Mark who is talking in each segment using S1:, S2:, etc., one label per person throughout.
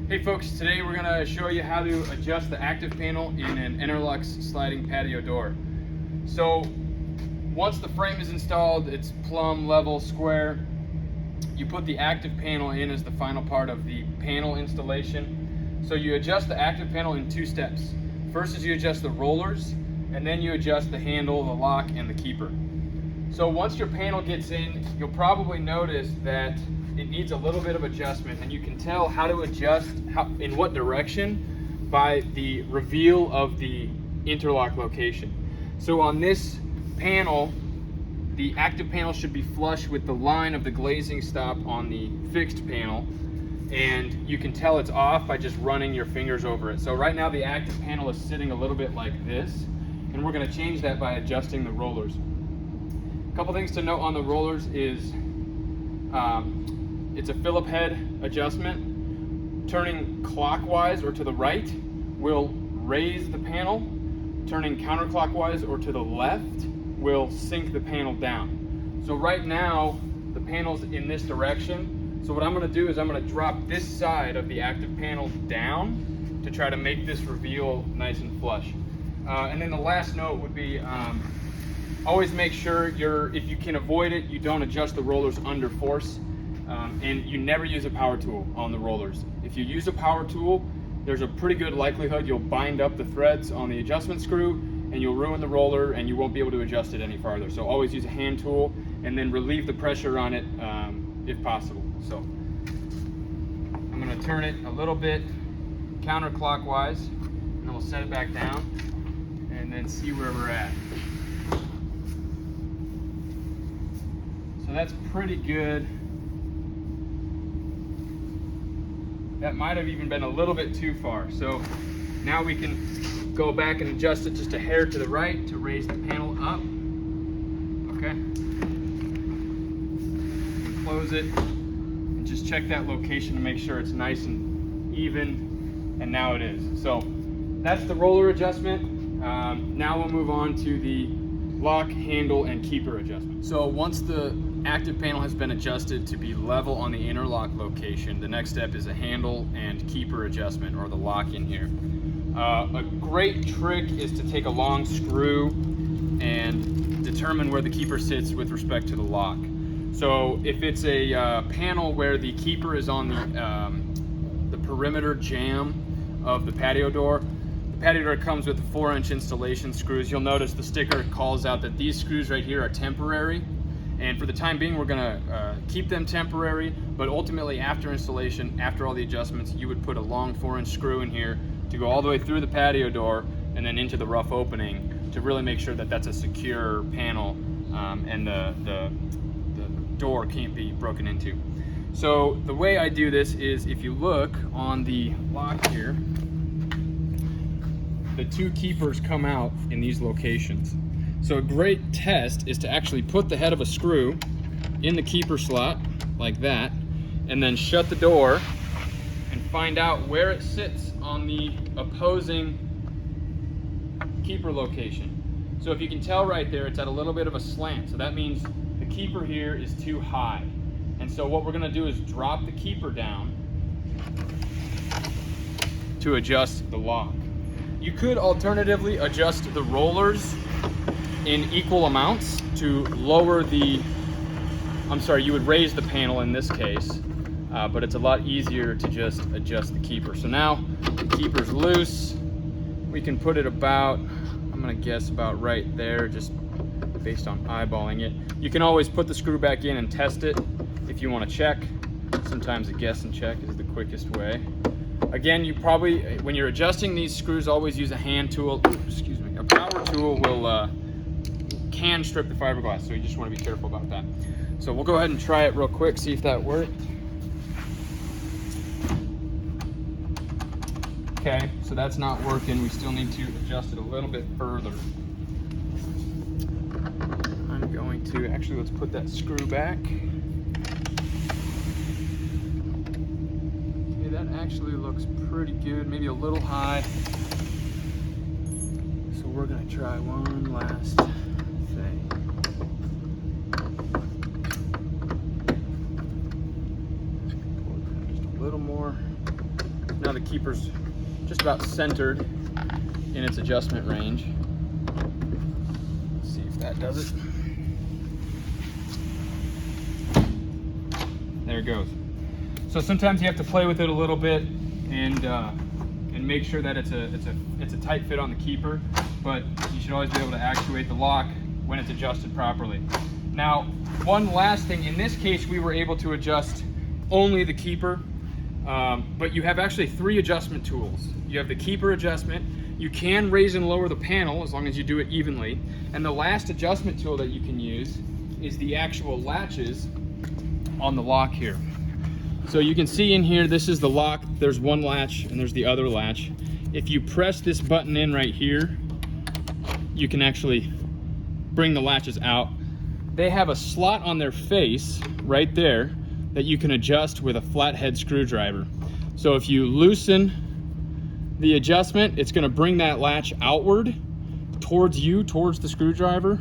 S1: Hey folks, today we're going to show you how to adjust the active panel in an EnerLux sliding patio door. So once the frame is installed, it's plumb, level, square, you put the active panel in as the final part of the panel installation. So you adjust the active panel in two steps. First is you adjust the rollers, and then you adjust the handle, the lock, and the keeper. So once your panel gets in, you'll probably notice that it needs a little bit of adjustment, and you can tell how to adjust in what direction by the reveal of the interlock location. So on this panel, the active panel should be flush with the line of the glazing stop on the fixed panel, and you can tell it's off by just running your fingers over it. So right now the active panel is sitting a little bit like this, and we're going to change that by adjusting the rollers. A couple things to note on the rollers is it's a Phillip head adjustment. Turning clockwise or to the right will raise the panel. Turning counterclockwise or to the left will sink the panel down. So right now the panel's in this direction. So what I'm going to do is I'm going to drop this side of the active panel down to try to make this reveal nice and flush. And then the last note would be always make sure if you can avoid it, you don't adjust the rollers under force. And you never use a power tool on the rollers. If you use a power tool, there's a pretty good likelihood you'll bind up the threads on the adjustment screw and you'll ruin the roller and you won't be able to adjust it any farther. So always use a hand tool and then relieve the pressure on it if possible. So I'm going to turn it a little bit counterclockwise and then we'll set it back down and then see where we're at. So that's pretty good. That might have even been a little bit too far. So now we can go back and adjust it just a hair to the right to raise the panel up. Okay. Close it and just check that location to make sure it's nice and even. And now it is. So that's the roller adjustment. Now we'll move on to the lock, handle, and keeper adjustment. So once the active panel has been adjusted to be level on the interlock location, the next step is a handle and keeper adjustment, or the lock in here. A great trick is to take a long screw and determine where the keeper sits with respect to the lock. So if it's a panel where the keeper is on the perimeter jamb of the patio door, the patio door comes with 4-inch installation screws. You'll notice the sticker calls out that these screws right here are temporary. And for the time being, we're gonna keep them temporary, but ultimately after installation, after all the adjustments, you would put a long 4-inch screw in here to go all the way through the patio door and then into the rough opening to really make sure that that's a secure panel and the door can't be broken into. So the way I do this is, if you look on the lock here, the two keepers come out in these locations. So a great test is to actually put the head of a screw in the keeper slot like that, and then shut the door and find out where it sits on the opposing keeper location. So if you can tell right there, it's at a little bit of a slant. So that means the keeper here is too high. And so what we're gonna do is drop the keeper down to adjust the lock. You could alternatively adjust the rollers in equal amounts to lower the, you would raise the panel in this case, but it's a lot easier to just adjust the keeper. So now the keeper's loose. We can put it about, I'm gonna guess about right there, just based on eyeballing it. You can always put the screw back in and test it if you wanna check. Sometimes a guess and check is the quickest way. Again, you probably, when you're adjusting these screws, always use a hand tool. Excuse me, a power tool can strip the fiberglass, so you just want to be careful about that. So we'll go ahead and try it real quick, see if that worked. Okay, so that's not working. We still need to adjust it a little bit further. I'm going to, actually, let's put that screw back. Okay, that actually looks pretty good, maybe a little high. So we're gonna try one last thing. Just a little more. Now the keeper's just about centered in its adjustment range. Let's see if that does it. There it goes. So sometimes you have to play with it a little bit and make sure that it's a tight fit on the keeper, but you should always be able to actuate the lock when it's adjusted properly. Now, one last thing, in this case we were able to adjust only the keeper, but you have actually 3 adjustment tools. You have the keeper adjustment, you can raise and lower the panel as long as you do it evenly, and the last adjustment tool that you can use is the actual latches on the lock here. So you can see in here, this is the lock, there's one latch and there's the other latch. If you press this button in right here, you can actually bring the latches out. They have a slot on their face right there that you can adjust with a flathead screwdriver. So if you loosen the adjustment, it's gonna bring that latch outward towards you, towards the screwdriver.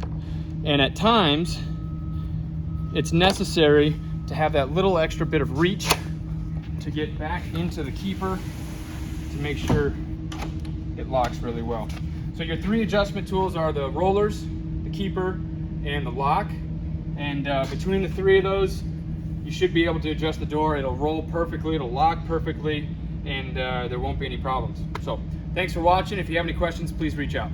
S1: And at times, it's necessary to have that little extra bit of reach to get back into the keeper to make sure it locks really well. So your 3 adjustment tools are the rollers, the keeper, and the lock. And between the 3 of those, you should be able to adjust the door. It'll roll perfectly, it'll lock perfectly, and there won't be any problems. So thanks for watching. If you have any questions, please reach out.